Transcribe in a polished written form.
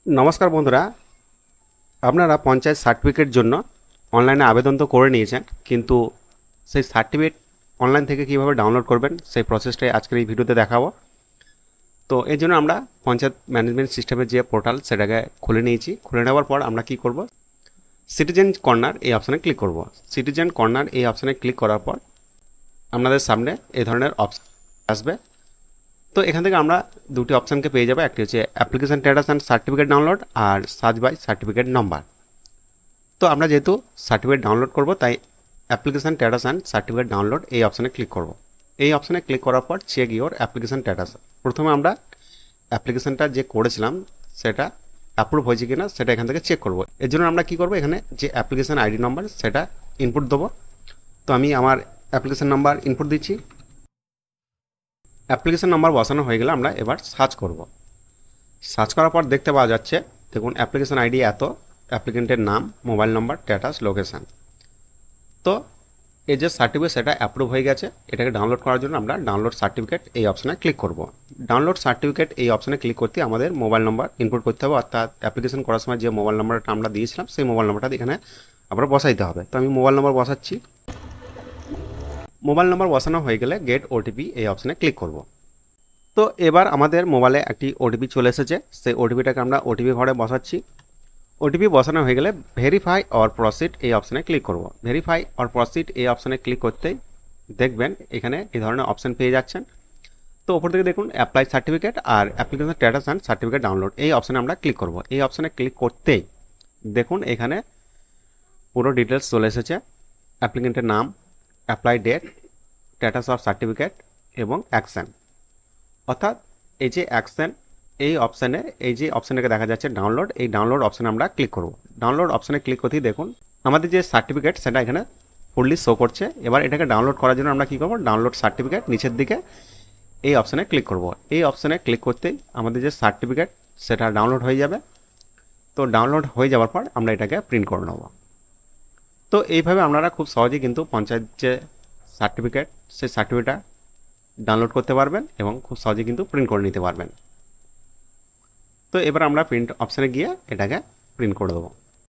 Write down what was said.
নমস্কার বন্ধুরা, আপনারা পঞ্চায়েত সার্টিফিকেট জন্য অনলাইনে আবেদন তো করে নিয়েছেন, কিন্তু সেই সার্টিফিকেট অনলাইন থেকে কিভাবে ডাউনলোড করবেন সেই প্রসেসটাই আজকের এই ভিডিওতে দেখাবো। তো এই জন্য আমরা পঞ্চায়েত ম্যানেজমেন্ট সিস্টেমের যে পোর্টাল সেটাকে খুলে নিয়েছি। খুলে নেওয়ার পর আমরা কি করব, সিটিজেন কর্নার এই অপশানে ক্লিক করব। সিটিজেন কর্নার এই অপশানে ক্লিক করার পর আপনাদের সামনে এই ধরনের অপশান আসবে। তো এখান থেকে আমরা দুটি অপশানকে পেয়ে যাবো, একটি হচ্ছে application status and certificate download আর সার্চ বাই সার্টিফিকেট নাম্বার। তো আমরা যেহেতু সার্টিফিকেট ডাউনলোড করব, তাই application status and certificate download এই অপশানে ক্লিক করব। এই অপশানে ক্লিক করার পর চেক ইওর অ্যাপ্লিকেশন স্ট্যাটাস। প্রথমে আমরা অ্যাপ্লিকেশনটা যে করেছিলাম সেটা অ্যাপ্রুভ হয়েছে কিনা সেটা এখান থেকে চেক করব। এর জন্য আমরা কি করব, এখানে যে অ্যাপ্লিকেশন আইডি নাম্বার সেটা ইনপুট দেবো। তো আমি আমার অ্যাপ্লিকেশন নাম্বার ইনপুট দিচ্ছি। অ্যাপ্লিকেশন নাম্বার বসানো হয়ে গেলে আমরা এবার সার্চ করব। সার্চ করার পর দেখতে পাওয়া যাচ্ছে, দেখুন অ্যাপ্লিকেশন আইডি এত, অ্যাপ্লিকেন্টের নাম, মোবাইল নাম্বার, স্ট্যাটাস, লোকেশান। তো এই যে সার্টিফিকেট সেটা অ্যাপ্রুভ হয়ে গেছে। এটাকে ডাউনলোড করার জন্য আমরা ডাউনলোড সার্টিফিকেট এই অপশানে ক্লিক করব। ডাউনলোড সার্টিফিকেট এই অপশানে ক্লিক করতে আমাদের মোবাইল নাম্বার ইনপুট করতে হবে, অর্থাৎ অ্যাপ্লিকেশন করার সময় যে মোবাইল নাম্বারটা আমরা দিয়েছিলাম সেই মোবাইল নাম্বারটা এখানে আবার বসাইতে হবে। তো আমি মোবাইল নাম্বার বসাচ্ছি। মোবাইল নাম্বার বসানো হয়ে গেলে গেট ওটিপি এই অপশানে ক্লিক করব। তো এবার আমাদের মোবাইলে একটি ওটিপি চলে এসেছে। সেই ওটিপিটাকে আমরা ওটিপি ঘরে বসাচ্ছি। ওটিপি বসানো হয়ে গেলে ভেরিফাই অর প্রসিড এই অপশানে ক্লিক করব। ভেরিফাই অর প্রসিড এই অপশানে ক্লিক করতেই দেখবেন এখানে এই ধরনের অপশান পেয়ে যাচ্ছেন। তো ওপর থেকে দেখুন অ্যাপ্লাই সার্টিফিকেট আর application status and certificate download এই অপশানে আমরা ক্লিক করব। এই অপশানে ক্লিক করতেই দেখুন এখানে পুরো ডিটেলস চলে এসেছে। অ্যাপ্লিকেন্টের নাম, apply date, status of certificate এবং অ্যাকশান। অর্থাৎ এই যে অ্যাকশান এই অপশানে, এই যে অপশানটাকে দেখা যাচ্ছে ডাউনলোড, এই ডাউনলোড অপশানে আমরা ক্লিক করব। ডাউনলোড অপশানে ক্লিক করতেই দেখুন আমাদের যে সার্টিফিকেট সেটা এখানে ফুললি শো করছে। এবার এটাকে ডাউনলোড করার জন্য আমরা কী করব, ডাউনলোড সার্টিফিকেট নিচের দিকে এই অপশানে ক্লিক করব। এই অপশানে ক্লিক করতেই আমাদের যে সার্টিফিকেট সেটা ডাউনলোড হয়ে যাবে। তো ডাউনলোড হয়ে যাওয়ার পর আমরা এটাকে প্রিন্ট করে নেব। তো এইভাবে আপনারা খুব সহজেই কিন্তু পঞ্চায়েত যে সার্টিফিকেট সেই সার্টিফিকেটটা ডাউনলোড করতে পারবেন এবং খুব সহজে কিন্তু প্রিন্ট করে নিতে পারবেন। তো এবার আমরা প্রিন্ট অপশানে গিয়ে এটাকে প্রিন্ট করে দেবো।